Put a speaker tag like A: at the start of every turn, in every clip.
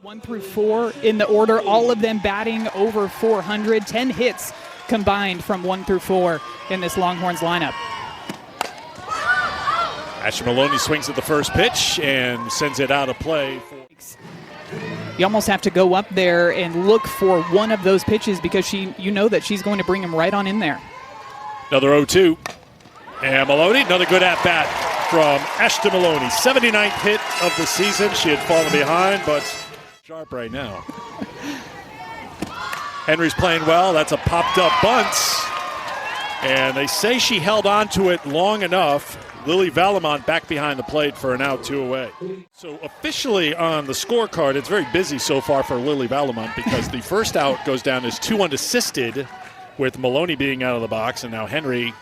A: 1 through 4 in the order, all of them batting over 400, 10 hits combined from 1 through 4 in this Longhorns lineup.
B: Asher Maloney swings at the first pitch and sends it out of play.
A: You almost have to go up there and look for one of those pitches because you know that she's going to bring him right on in there.
B: Another 0-2. And Maloney, another good at-bat from Ashton Maloney. 79th hit of the season. She had fallen behind, but sharp right now. Henry's playing well. That's a popped-up bunt. And they say she held on to it long enough. Lily Valamont back behind the plate for an out, 2 away. So officially on the scorecard, it's very busy so far for Lily Valamont because the first out goes down as 2 unassisted with Maloney being out of the box, and now Henry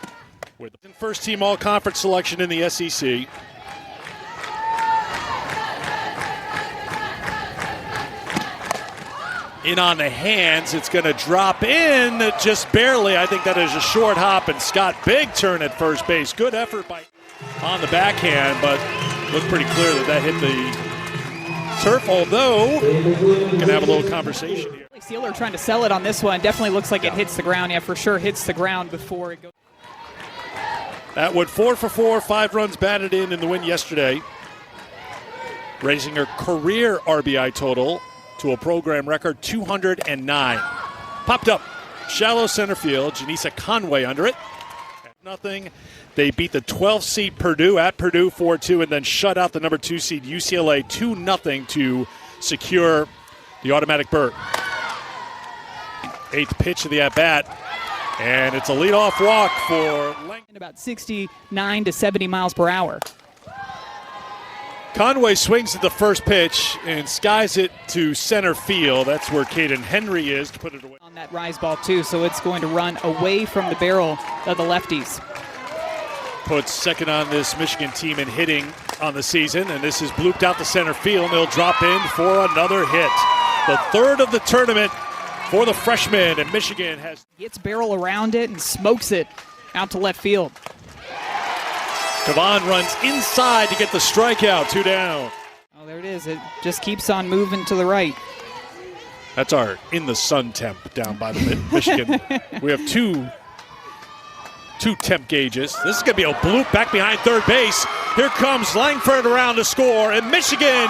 B: with the first-team all-conference selection in the SEC. In on the hands, it's going to drop in just barely. I think that is a short hop, and Scott big turn at first base. Good effort by on the backhand, but looked pretty clear that hit the turf, although we can have a little conversation here.
A: Sealer trying to sell it on this one. Definitely looks like it hits the ground. Yeah, for sure hits the ground before it goes.
B: Atwood 4 for 4, 5 runs batted in the win yesterday, raising her career RBI total to a program record 209. Popped up shallow center field. Janisa Conway under it. Nothing. They beat the 12th seed Purdue at Purdue 4-2 and then shut out the number 2 seed UCLA 2-0 to secure the automatic berth. 8th pitch of the at-bat, and it's a leadoff walk for
A: about 69 to 70 miles per hour.
B: Conway swings at the first pitch and skies it to center field. That's where Caden Henry is to put it away.
A: On that rise ball too, so it's going to run away from the barrel of the lefties.
B: Puts second on this Michigan team in hitting on the season, and this is blooped out to center field. They'll drop in for another hit. The third of the tournament for the freshman, and Michigan
A: gets barrel around it and smokes it out to left field.
B: Kavan runs inside to get the strikeout, 2 down.
A: Oh, there it is. It just keeps on moving to the right.
B: That's our in the sun temp down by the Michigan. We have two temp gauges. This is going to be a bloop back behind third base. Here comes Langford around to score, and Michigan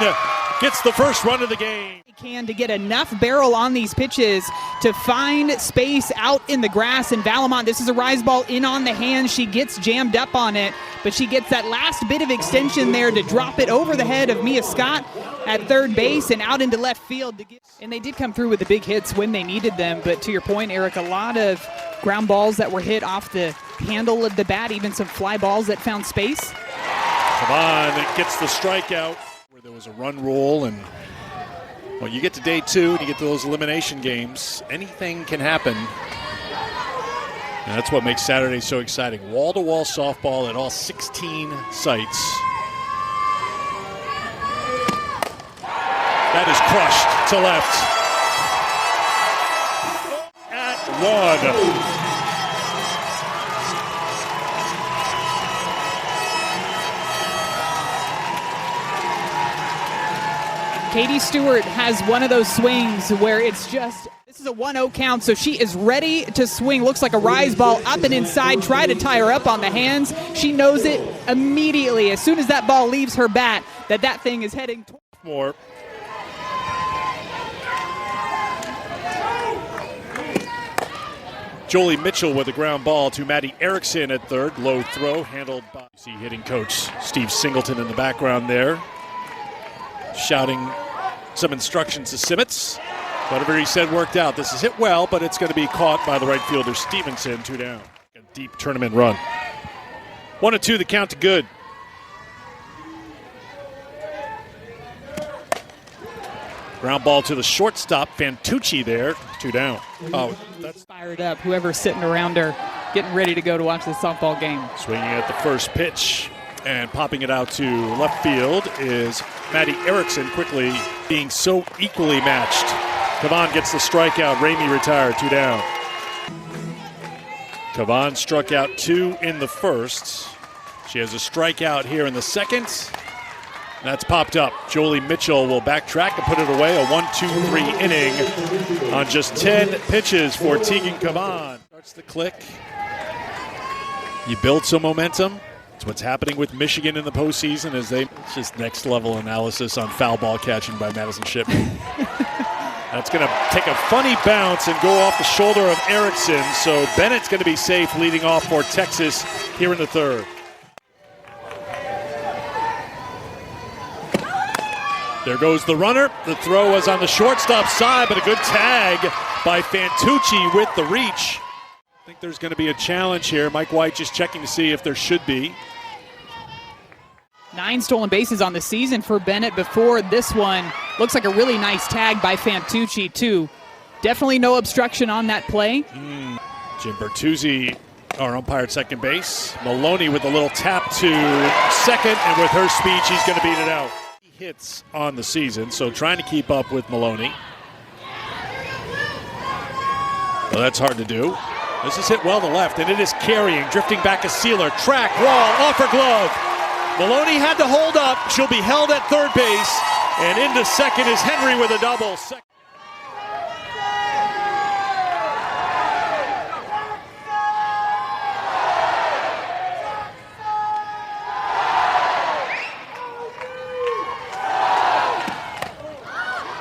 B: gets the first run of the game.
A: Can to get enough barrel on these pitches to find space out in the grass. And Valamont, this is a rise ball in on the hand. She gets jammed up on it, but she gets that last bit of extension there to drop it over the head of Mia Scott at third base and out into left field. And they did come through with the big hits when they needed them, but to your point, Eric, a lot of ground balls that were hit off the handle of the bat, even some fly balls that found space.
B: Come on, it gets the strikeout where there was a run rule, and well, you get to day 2 and you get to those elimination games, anything can happen. And that's what makes Saturday so exciting. Wall-to-wall softball at all 16 sites. That is crushed to left. At 1.
A: Katie Stewart has one of those swings where it's just, this is a 1-0 count, so she is ready to swing. Looks like a rise ball up and inside. Try to tie her up on the hands. She knows it immediately as soon as that ball leaves her bat that thing is heading toward.
B: More. Jolie Mitchell with a ground ball to Maddie Erickson at third. Low throw handled by hitting coach Steve Singleton in the background there, shouting some instructions to Simmons. Whatever he said worked out. This is hit well, but it's going to be caught by the right fielder Stevenson, 2 down. A deep tournament run. 1-2, the count to good. Ground ball to the shortstop, Fantucci there, 2 down. Oh, that's
A: fired up. Whoever's sitting around her, getting ready to go to watch the softball game.
B: Swinging at the first pitch. And popping it out to left field is Maddie Erickson, quickly being so equally matched. Kavan gets the strikeout. Ramey retired, 2 down. Kavan struck out 2 in the first. She has a strikeout here in the second. That's popped up. Jolie Mitchell will backtrack and put it away. A 1-2-3 inning on just 10 pitches for Tegan Cavan. Starts to click. You build some momentum. It's what's happening with Michigan in the postseason as it's just next level analysis on foul ball catching by Madison Shipman. That's going to take a funny bounce and go off the shoulder of Erickson. So Bennett's going to be safe leading off for Texas here in the third. There goes the runner. The throw was on the shortstop side, but a good tag by Fantucci with the reach. I think there's going to be a challenge here. Mike White just checking to see if there should be.
A: 9 stolen bases on the season for Bennett before this one. Looks like a really nice tag by Fantucci, too. Definitely no obstruction on that play.
B: Jim Bertuzzi, our umpire at second base. Maloney with a little tap to second, and with her speed, she's going to beat it out. Hits on the season, so trying to keep up with Maloney. Well, that's hard to do. This is hit well to left, and it is carrying, drifting back a sealer. Track, wall, off her glove. Maloney had to hold up. She'll be held at third base, and into second is Henry with a double.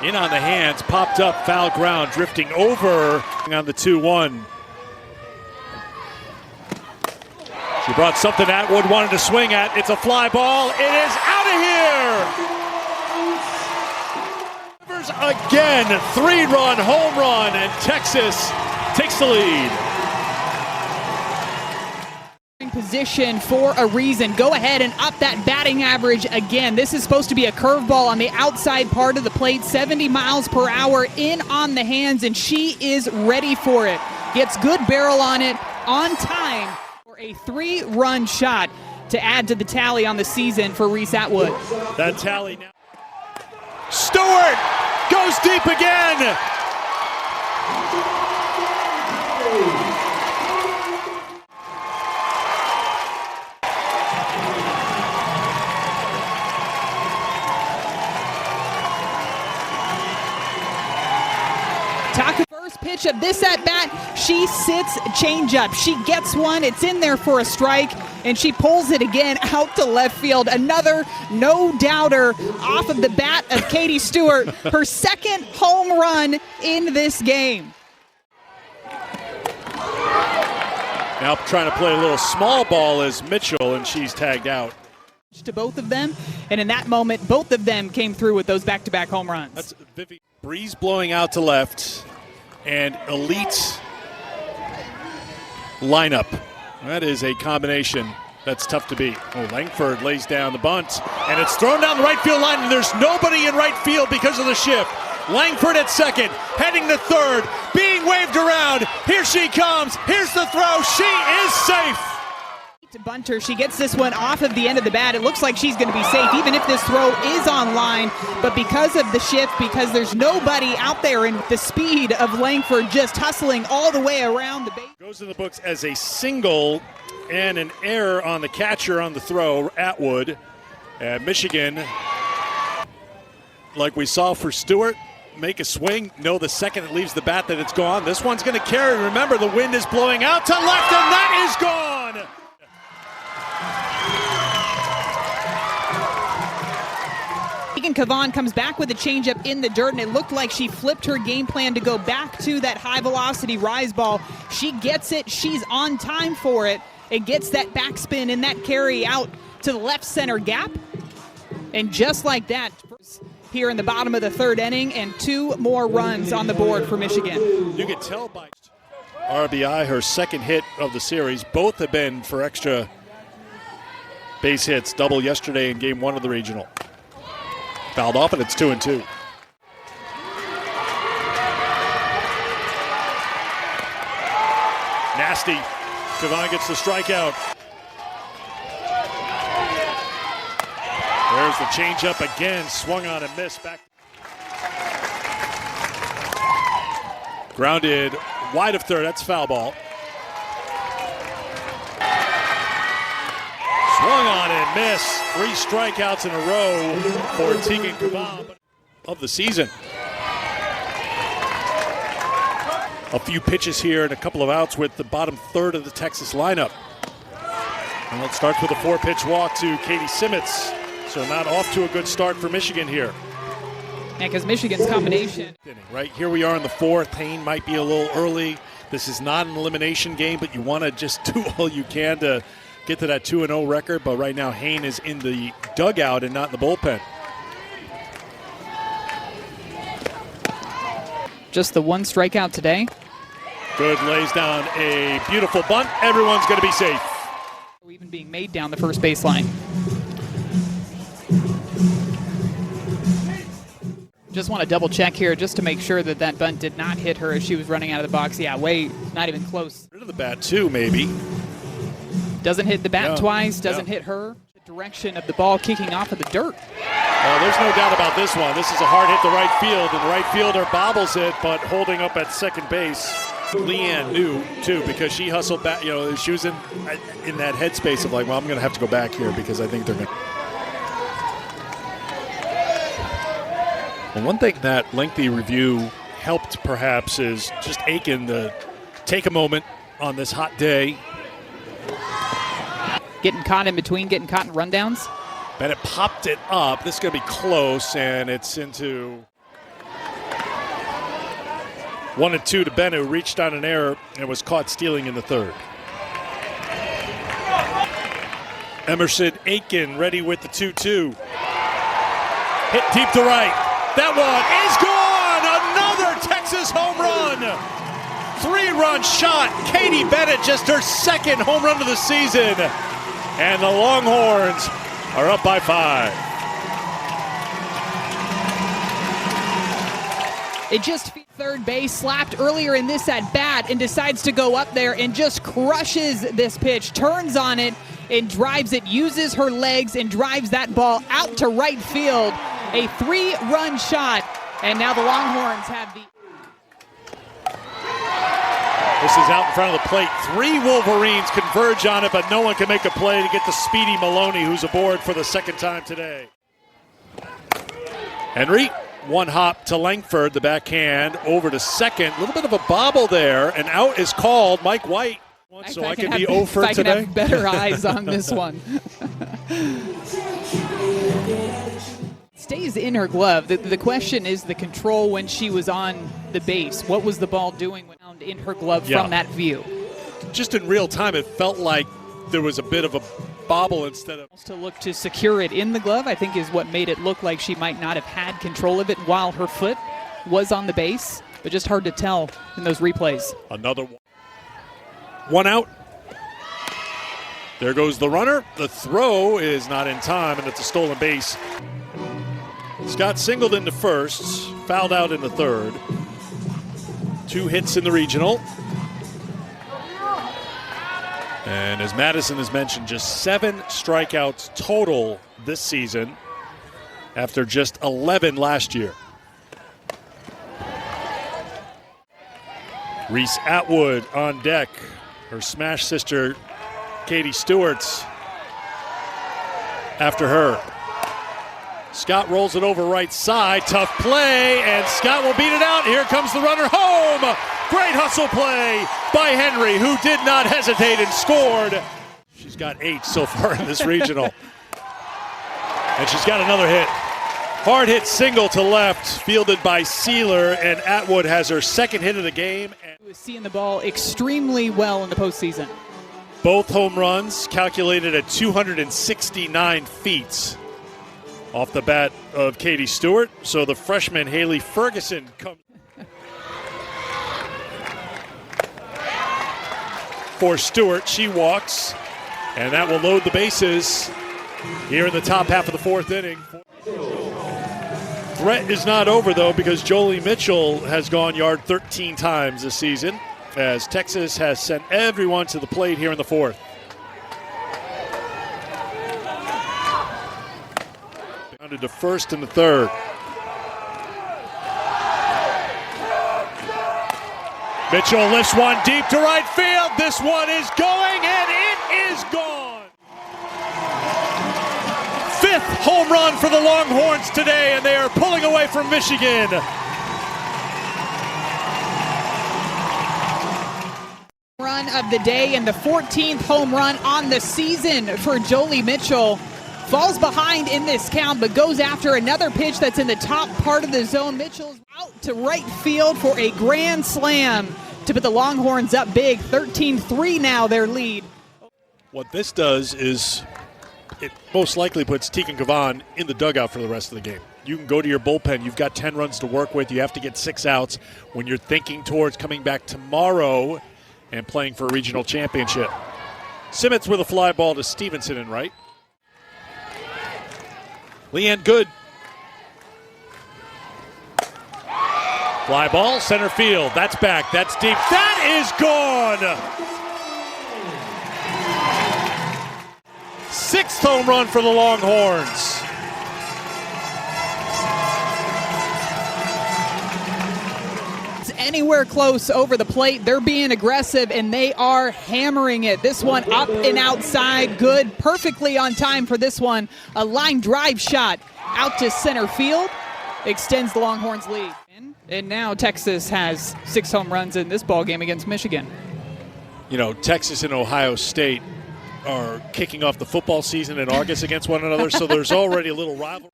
B: In on the hands, popped up, foul ground, drifting over on the 2-1. She brought something Atwood wanted to swing at. It's a fly ball. It is out of here. Rivers again, 3-run home run, and Texas takes the lead.
A: Position for a reason. Go ahead and up that batting average again. This is supposed to be a curveball on the outside part of the plate, 70 miles per hour in on the hands, and she is ready for it. Gets good barrel on it on time for a 3-run shot to add to the tally on the season for Reese Atwood.
B: That tally now. Stewart goes deep again.
A: First pitch of this at-bat, she sits changeup. She gets one, it's in there for a strike, and she pulls it again out to left field. Another no-doubter off of the bat of Katie Stewart, her second home run in this game.
B: Now trying to play a little small ball is Mitchell, and she's tagged out.
A: To both of them, and in that moment, both of them came through with those back-to-back home runs.
B: That's Vivi. Breeze blowing out to left, and elite lineup. That is a combination that's tough to beat. Oh, Langford lays down the bunt, and it's thrown down the right field line, and there's nobody in right field because of the shift. Langford at second, heading to third, being waved around. Here she comes. Here's the throw. She is safe.
A: To Bunter, she gets this one off of the end of the bat. It looks like she's going to be safe, even if this throw is on line. But because of the shift, because there's nobody out there, and the speed of Langford just hustling all the way around the base.
B: Goes in the books as a single and an error on the catcher on the throw, Atwood. Michigan, like we saw for Stewart, make a swing. No, the second it leaves the bat that it's gone. This one's going to carry. Remember, the wind is blowing out to left, and that is gone.
A: Cavan comes back with a changeup in the dirt, and it looked like she flipped her game plan to go back to that high-velocity rise ball. She gets it. She's on time for it. It gets that backspin and that carry out to the left center gap. And just like that, here in the bottom of the third inning, and 2 more runs on the board for Michigan.
B: You can tell by RBI, her second hit of the series. Both have been for extra base hits. Double yesterday in game 1 of the regional. Fouled off, and it's 2-2. Nasty. Cavan gets the strikeout. There's the changeup again. Swung on and missed. Back. Grounded wide of third. That's foul ball. Swung on and missed. 3 strikeouts in a row for Tegan Kabab of the season. A few pitches here and a couple of outs with the bottom third of the Texas lineup. Well, it starts with a 4-pitch walk to Katie Simmons. So not off to a good start for Michigan here.
A: Yeah, because Michigan's combination.
B: Right here we are in the 4th. Hayne might be a little early. This is not an elimination game, but you want to just do all you can to get to that 2-0 record. But right now Hayne is in the dugout and not in the bullpen.
A: Just the 1 strikeout today.
B: Good, lays down a beautiful bunt. Everyone's going to be safe.
A: Even being made down the first baseline. Just want to double check here just to make sure that that bunt did not hit her as she was running out of the box. Yeah, way, not even close.
B: Rid of the bat too, maybe.
A: Doesn't hit the bat twice, doesn't hit her. The direction of the ball kicking off of the dirt.
B: Well, there's no doubt about this one. This is a hard hit to right field, and the right fielder bobbles it, but holding up at second base. Leanne knew too, because she hustled back. You know, she was in that headspace of like, well, I'm going to have to go back here because I think they're going to. Well, one thing that lengthy review helped perhaps is just Aiken to take a moment on this hot day.
A: Getting caught in between, getting caught in rundowns.
B: Bennett popped it up. This is going to be close, and it's into 1-2 to Bennett, who reached on an error and was caught stealing in the 3rd. Emerson Aiken ready with the 2-2. Hit deep to right. That one is gone! Another Texas home run! 3-run shot. Katie Bennett, just her 2nd home run of the season. And the Longhorns are up by 5.
A: It just third base, slapped earlier in this at bat, and decides to go up there and just crushes this pitch, turns on it and drives it, uses her legs and drives that ball out to right field. A 3-run shot, and now the Longhorns have the...
B: This is out in front of the plate. 3 Wolverines converge on it, but no one can make a play to get the speedy Maloney, who's aboard for the 2nd time today. Henry, 1 hop to Langford, the backhand over to second. A little bit of a bobble there, and out is called Mike White. So I can be 0 for today.
A: I can have better eyes on this one. Stays in her glove. The question is the control when she was on the base. What was the ball doing in her glove from that view?
B: Just in real time, it felt like there was a bit of a bobble instead of...
A: To look to secure it in the glove, I think, is what made it look like she might not have had control of it while her foot was on the base, but just hard to tell in those replays.
B: Another 1 out. There goes the runner. The throw is not in time, and it's a stolen base. Scott singled into first, fouled out in the 3rd. 2 hits in the regional. And as Madison has mentioned, just 7 strikeouts total this season after just 11 last year. Reese Atwood on deck. Her smash sister, Katie Stewart's after her. Scott rolls it over right side. Tough play, and Scott will beat it out. Here comes the runner home. Great hustle play by Henry, who did not hesitate and scored. She's got 8 so far in this regional. And she's got another hit. Hard hit single to left, fielded by Sealer, and Atwood has her 2nd hit of the game.
A: Was seeing the ball extremely well in the postseason.
B: Both home runs calculated at 269 feet off the bat of Katie Stewart. So the freshman Haley Ferguson comes for Stewart. She walks, and that will load the bases here in the top half of the 4th inning. Threat is not over, though, because Jolie Mitchell has gone yard 13 times this season, as Texas has sent everyone to the plate here in the 4th. Grounded to first in the 3rd. Mitchell lifts one deep to right field. This one is going, and it is gone. home run for the Longhorns today, and they are pulling away from Michigan.
A: Run of the day and the 14th home run on the season for Jolie Mitchell. Falls behind in this count, but goes after another pitch that's in the top part of the zone. Mitchell's out to right field for a grand slam to put the Longhorns up big. 13-3 now, their lead.
B: What this does is it most likely puts Tegan Kavan in the dugout for the rest of the game. You can go to your bullpen. You've got 10 runs to work with. You have to get 6 outs when you're thinking towards coming back tomorrow and playing for a regional championship. Simmons with a fly ball to Stevenson in right. Leanne Good. Fly ball, center field. That's back. That's deep. That is gone. 6th home run for the Longhorns.
A: Anywhere close over the plate. They're being aggressive, and they are hammering it. This one up and outside. Good. Perfectly on time for this one. A line drive shot out to center field. Extends the Longhorns' lead. And now Texas has 6 home runs in this ballgame against Michigan.
B: You know, Texas and Ohio State are kicking off the football season in August against one another, so there's already a little rivalry.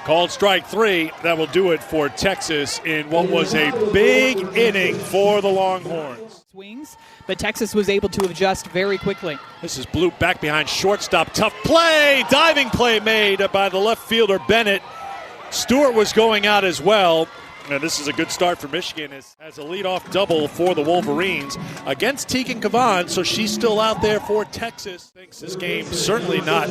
B: Called strike 3. That will do it for Texas in what was a big inning for the Longhorns.
A: Swings, but Texas was able to adjust very quickly.
B: This is Blue back behind shortstop. Tough play. Diving play made by the left fielder Bennett. Stewart was going out as well. And this is a good start for Michigan as a leadoff double for the Wolverines against Tegan Kavan, so she's still out there for Texas. Thinks this game certainly not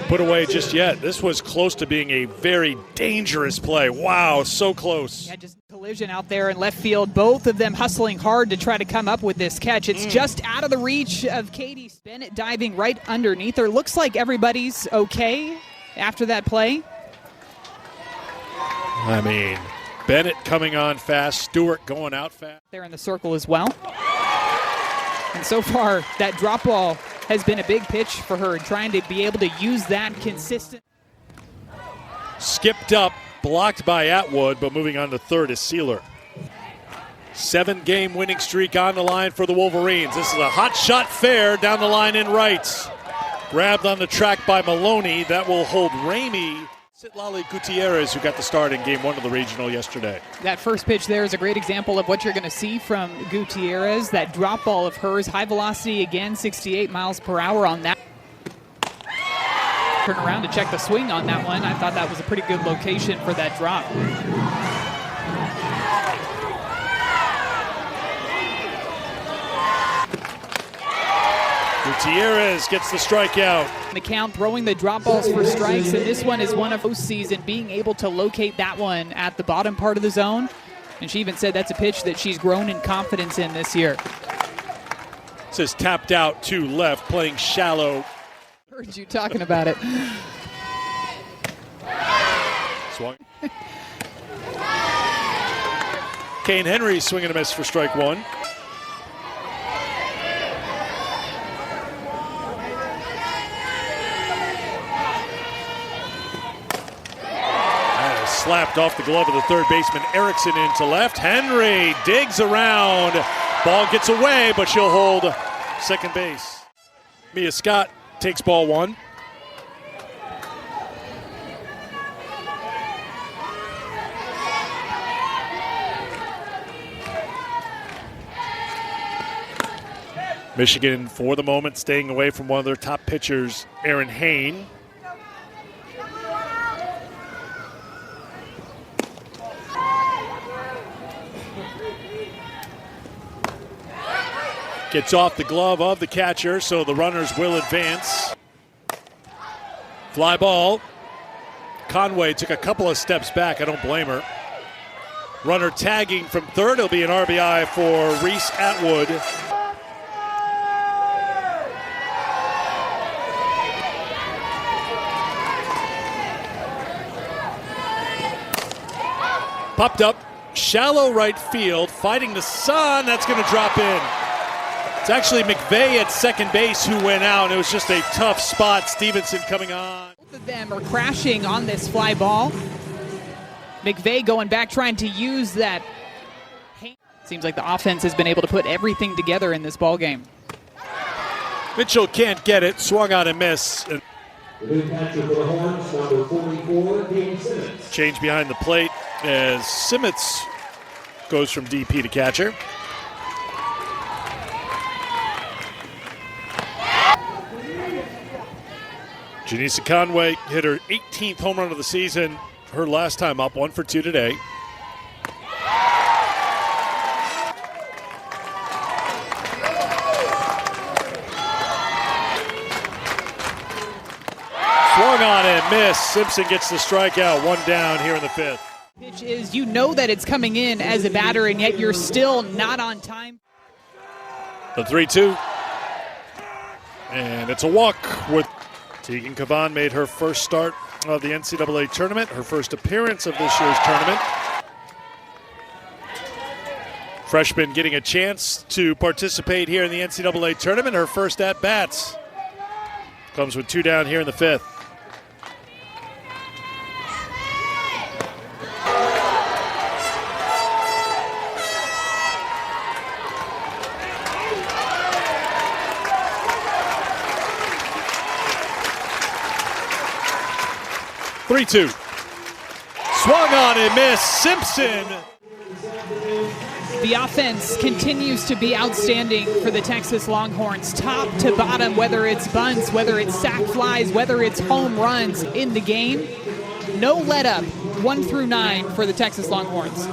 B: put away just yet. This was close to being a very dangerous play. Wow, so close.
A: Yeah, just collision out there in left field. Both of them hustling hard to try to come up with this catch. It's just out of the reach of Katie. Bennett diving right underneath her. Looks like everybody's okay after that play.
B: I mean, Bennett coming on fast, Stewart going out fast.
A: There in the circle as well. And so far, that drop ball has been a big pitch for her, trying to be able to use that consistent.
B: Skipped up, blocked by Atwood, but moving on to third is Sealer. 7-game winning streak on the line for the Wolverines. This is a hot shot fair down the line in right. Grabbed on the track by Maloney. That will hold Ramey. Citlali Gutierrez, who got the start in game 1 of the regional yesterday.
A: That first pitch there is a great example of what you're going to see from Gutierrez. That drop ball of hers, high velocity again, 68 miles per hour on that. Turn around to check the swing on that one. I thought that was a pretty good location for that drop.
B: Gutierrez gets the strikeout.
A: The count, throwing the drop balls for strikes, and this one is one of postseason, being able to locate that one at the bottom part of the zone. And she even said that's a pitch that she's grown in confidence in this year.
B: This is tapped out to left, playing shallow.
A: Heard you talking about it.
B: Swung. Kane Henry swinging a miss for strike 1. Slapped off the glove of the third baseman Erickson into left. Henry digs around. Ball gets away, but she'll hold second base. Mia Scott takes ball 1. Michigan, for the moment, staying away from one of their top pitchers, Aaron Hain. Gets off the glove of the catcher, so the runners will advance. Fly ball. Conway took a couple of steps back. I don't blame her. Runner tagging from third. It'll be an RBI for Reese Atwood. Popped up, shallow right field, fighting the sun. That's going to drop in. It's actually McVeigh at second base who went out. It was just a tough spot. Stevenson coming on.
A: Both of them are crashing on this fly ball. McVeigh going back, trying to use that. Seems like the offense has been able to put everything together in this ball game.
B: Mitchell can't get it. Swung on and miss.
C: The new catcher for the Horns, number 44, Dean Simmons.
B: Change behind the plate as Simmons goes from DP to catcher. Janisa Conway hit her 18th home run of the season. Her last time up, 1 for 2 today. Swung on and missed. Simpson gets the strikeout, 1 down here in the 5th.
A: Pitch is, you know that it's coming in as a batter, and yet you're still not on time.
B: The 3-2. And it's a walk with Tegan Cavan made her first start of the NCAA tournament, her first appearance of this year's tournament. Freshman getting a chance to participate here in the NCAA tournament, her first at-bats. Comes with 2 down here in the 5th. Three-two. Swung on and missed. Simpson.
A: The offense continues to be outstanding for the Texas Longhorns, top to bottom, whether it's bunts, whether it's sac flies, whether it's home runs in the game. No let up, 1 through 9 for the Texas Longhorns.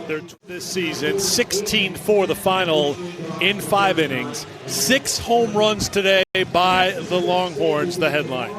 B: They're this season, 16 for the final in 5 innings. 6 home runs today by the Longhorns, the headline.